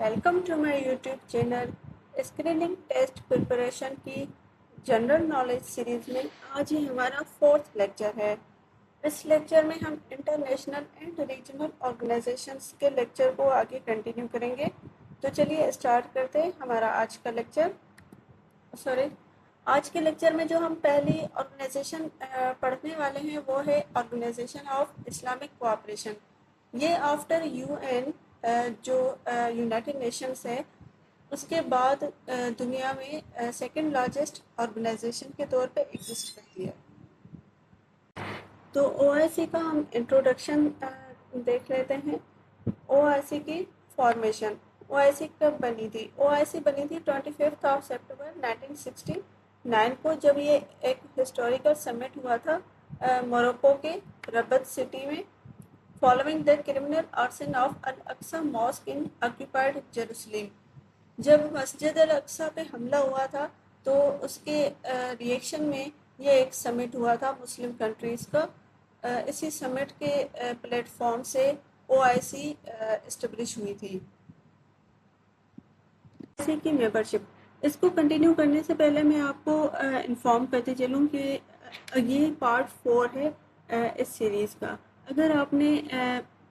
Welcome to my YouTube channel screening test preparation की general knowledge series में आज ही हमारा 4th लेक्चर है। इस लेक्चर में हम इंटरनेशनल एंड रीजनल ऑर्गेनाइजेशंस के लेक्चर को आगे कंटिन्यू करेंगे। तो चलिए स्टार्ट करते हैं हमारा आज का लेक्चर। आज के लेक्चर में जो हम पहली ऑर्गेनाइजेशन पढ़ने वाले हैं वो है ऑर्गेनाइजेशन ऑफ इस्लामिक कोऑपरेशन। ये आफ्टर यूएन जो यूनाइटेड नेशंस है उसके बाद दुनिया में सेकंड लार्जेस्ट ऑर्गेनाइजेशन के तौर पे एग्जिस्ट करती है। तो ओआईसी का हम इंट्रोडक्शन देख लेते हैं। ओआईसी की फॉर्मेशन, ओआईसी कब बनी थी? ओआईसी बनी थी 25 सितंबर 1969 को, जब ये एक हिस्टोरिकल समिट हुआ था मोरक्को के रबत सिटी में, following the criminal arson of Al-Aqsa Mosque in occupied Jerusalem। जब मस्जिद अल-अक्सा पे हमला हुआ था तो उसके रिएक्शन में ये एक समिट हुआ था मुस्लिम कंट्रीज़ का। इसी समिट के प्लेटफॉर्म से ओआईसी इस्टेब्लिश हुई थी। ओआईसी की मेंबरशिप, इसको कंटिन्यू करने से पहले मैं आपको इन्फॉर्म करते चलूँ कि ये पार्ट 4 है इस सीरीज़ का। अगर आपने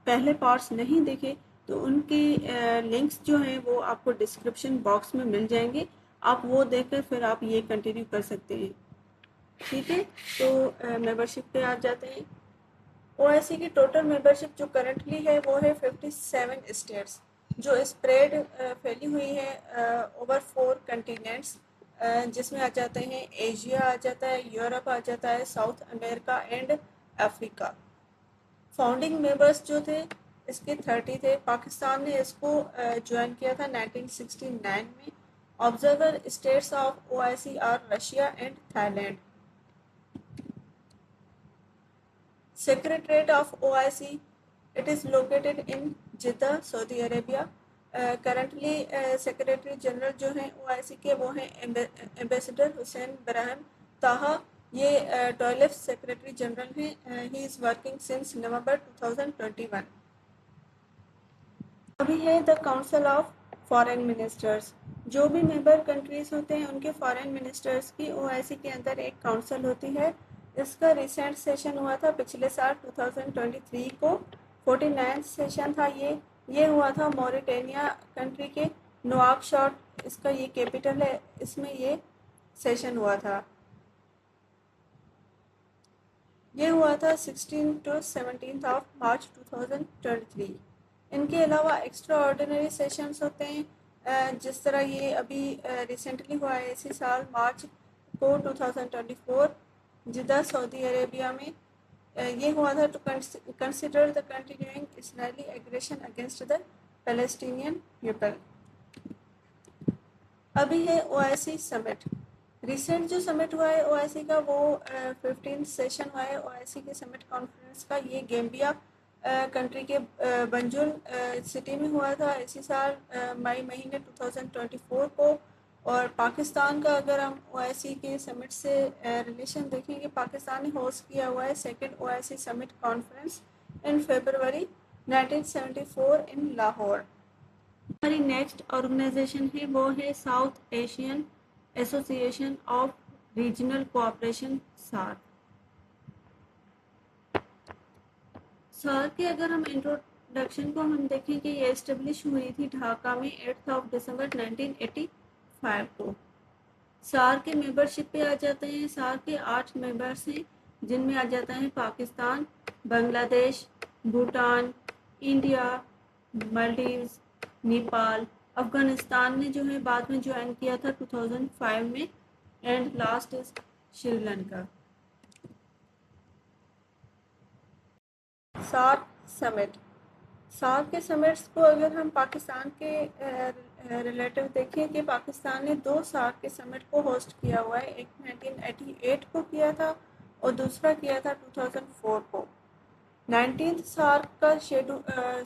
पहले पार्ट्स नहीं देखे तो उनके लिंक्स जो हैं वो आपको डिस्क्रिप्शन बॉक्स में मिल जाएंगे, आप वो देखकर फिर आप ये कंटिन्यू कर सकते हैं। ठीक है, तो मेंबरशिप पे आ जाते हैं। ओआईसी की टोटल मेंबरशिप जो करंटली है वो है 57 स्टेट्स, जो स्प्रेड फैली हुई है ओवर 4 कंटिनेंट्स, जिसमें आ जाते हैं एशिया आ जाता है, यूरोप आ जाता है, south America and Africa. Founding members जो थे इसके 30 थे। पाकिस्तान ने इसको ज्वाइन किया था 1969 में। Observer states of OIC are Russia and Thailand. Secretariat of OIC, it is located in Jeddah, Saudi Arabia. Currently secretary general जो हैं ओआईसी के वो हैं एम्बेसडर हुसैन ब्राहिम ताहा। ये 12th सेक्रेटरी जनरल हैं। ही इज़ वर्किंग सिंस नवंबर 2021। अभी है the council of foreign ministers. जो भी मेंबर कंट्रीज़ होते हैं उनके फॉरेन मिनिस्टर्स की ओआईसी के अंदर एक काउंसिल होती है। इसका रिसेंट सेशन हुआ था पिछले साल 2023 को, 49th सेशन था ये हुआ था मॉरिटेनिया कंट्री के नवाकशॉट, इसका ये कैपिटल है, इसमें ये सेशन हुआ था। ये हुआ था 16 to 17 मार्च 2023। इनके अलावा एक्स्ट्रा ऑर्डिनरी सेशंस होते हैं, जिस तरह ये अभी रिसेंटली हुआ है इसी साल मार्च को 2024 जिद्दा सऊदी अरेबिया में। ये हुआ था to consider the continuing Israeli aggression against the Palestinian people. अभी है ओआईसी समिट। रिसेंट जो समिट हुआ है ओआईसी का वो 15th सेशन हुआ है ओआईसी के समिट कॉन्फ्रेंस का। ये गैम्बिया कंट्री के बंजुल सिटी में हुआ था इसी साल मई महीने 2024 को। और पाकिस्तान का अगर हम ओआईसी के समिट से रिलेशन देखेंगे, पाकिस्तान ने होस्ट किया हुआ है second OIC summit conference in February 1974 in Lahore. हमारी नेक्स्ट ऑर्गेनाइजेशन है वो है South Asian Association of Regional Cooperation, SAARC. SAARC के अगर हम इंट्रोडक्शन को हम देखें कि ये एस्टेब्लिश हुई थी ढाका में 8 दिसंबर 1985 को। सार्क के मेंबरशिप पे आ जाते हैं। सार्क के 8 मेंबर्स हैं, जिनमें आ जाता है पाकिस्तान, बांग्लादेश, भूटान, इंडिया, मालदीव्स, नेपाल। अफगानिस्तान ने जो है बाद में ज्वाइन किया था 2005 में, and last is Sri Lanka. SAARC summit, SAARC के समिट्स को अगर हम पाकिस्तान के रिलेटिव देखें कि पाकिस्तान ने 2 सार्क के समिट को होस्ट किया हुआ है। एक 1988 को किया था और दूसरा किया था 2004 को। 19th सार्क का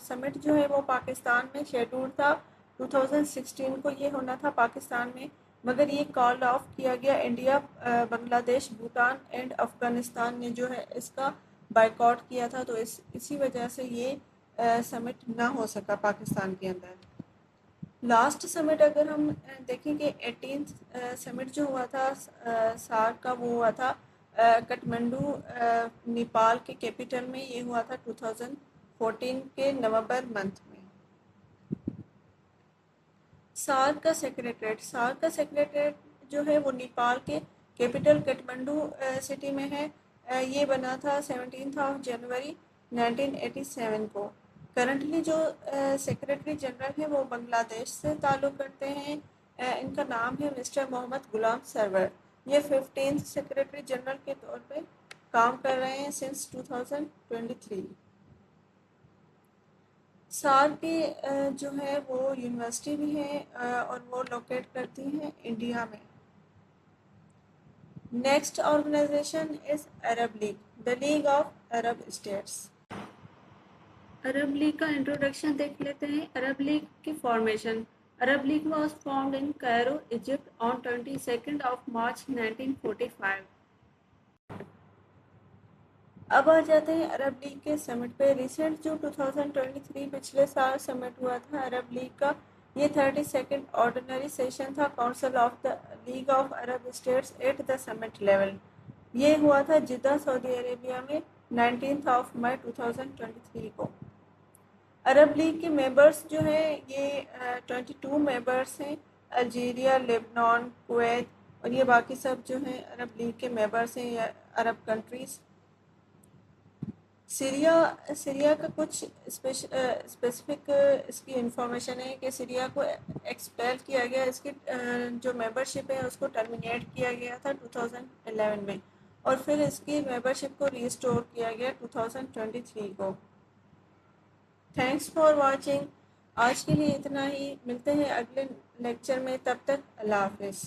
समिट जो है वो पाकिस्तान में शेड्यूल था 2016 को ये होना था पाकिस्तान में, मगर ये कॉल ऑफ किया गया। इंडिया, बांग्लादेश, भूटान एंड अफगानिस्तान ने जो है इसका बाइकआउट किया था, तो इसी वजह से ये समिट ना हो सका पाकिस्तान के अंदर। لاسٹ سمٹ اگر ہم دیکھیں کہ 18 سمٹ جو ہوا تھا سارک کا، وہ ہوا تھا کٹمنڈو نیپال کے کیپٹل میں. یہ ہوا تھا 2014 کے نومبر منتھ میں. سارک کا سیکریٹریٹ جو ہے وہ نیپال کے کیپٹل کٹمنڈو سٹی میں ہے. یہ بنا تھا 17 جنوری 1987 کو. کرنٹلی جو سیکریٹری جنرل ہے وہ بنگلہ دیش سے تعلق کرتے ہیں. ان کا نام ہے مسٹر محمد غلام سرور. یہ 15 سیکریٹری جنرل کے طور پہ کام کر رہے ہیں سنس 2023. سارک کی جو ہے وہ یونیورسٹی بھی ہے اور وہ لوکیٹ کرتی ہیں انڈیا میں. Next organisation is Arab League, the league of Arab States. Arab League کا انٹروڈکشن دیکھ لیتے ہیں. عرب لیگ کی formation. Arab League was formed in Cairo, Egypt on 22 March 1945. اب آ جاتے ہیں عرب لیگ کے سمٹ پہ. ریسنٹ جو 2023 پچھلے سال سمٹ ہوا تھا عرب لیگ کا, یہ 32 آرڈینری سیشن تھا council of the league of Arab states at the summit level. یہ ہوا تھا جدہ سعودی عربیہ میں 19 مئی 2023 کو. عرب لیگ کے ممبرس جو ہیں یہ 22 ممبرس ہیں. الجیریا, لیبنان, کویت اور یہ باقی سب جو ہیں عرب لیگ کے ممبرس ہیں یا عرب کنٹریز. سیریا کا کچھ اسپیسیفک اس کی انفارمیشن ہے کہ سیریا کو ایکسپیل کیا گیا, اس کی جو ممبرشپ ہے اس کو ٹرمینیٹ کیا گیا تھا 2011 میں, اور پھر اس کی ممبرشپ کو ریسٹور کیا گیا 2023 کو. Thanks for watching. آج کے لیے اتنا ہی. ملتے ہیں اگلے لیکچر میں. تب تک اللہ حافظ.